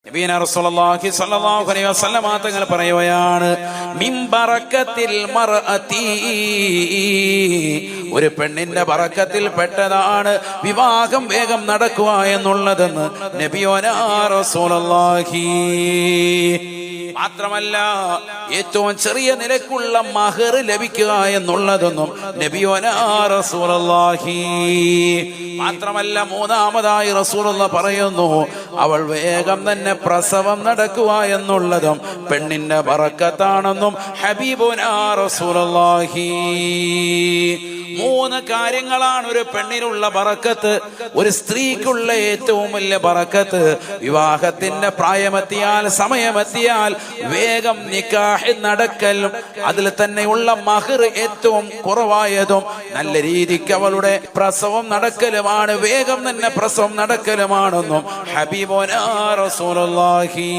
നബിയന റസൂലുള്ളാഹി സ്വല്ലല്ലാഹു അലൈഹി വസല്ലം തങ്ങൾ പറയുകയാണ്, മിൻ ബറക്കത്തിൽ മർഅതി, ഒരു പെണ്ണിന്റെ ബറക്കത്തിൽ പെട്ടതാണ് വിവാഹം വേഗം നടക്കുക എന്നുള്ളതെന്ന് നബിയോനാ റസൂലുള്ളാഹി. മാത്രമല്ല, ഏറ്റവും ചെറിയ നിരക്കുള്ള മഹർ ലഭിക്കുക എന്നുള്ളതൊന്നും നബിയോനാ റസൂലുള്ളാഹി. മാത്രമല്ല, മൂന്നാമതായി റസൂലുള്ളാഹി പറയുന്നു, അവൾ വേഗം തന്നെ പ്രസവം നടക്കുക എന്നുള്ളതും പെണ്ണിന്റെ ബറക്കത്താണെന്നും ഹബീബുനാ റസൂലുള്ളാഹി. മൂന്ന് കാര്യങ്ങളാണ് ഒരു പെണ്ണിനുള്ള ബറക്കത്ത്, ഒരു സ്ത്രീക്കുള്ള ഏറ്റവും വലിയ ബറക്കത്ത്. വിവാഹത്തിന്റെ പ്രായമെത്തിയാൽ, സമയമെത്തിയാൽ വേഗം നിക്കാഹ് നടക്കലും അതിൽ തന്നെയുള്ള മഹർ ഏറ്റവും കുറവായതും നല്ല രീതിക്ക് അവളുടെ പ്രസവം നടക്കലുമാണ്, വേഗം തന്നെ പ്രസവം നടക്കലുമാണെന്നും ഹബീബുനാ റസൂലുള്ളാഹി.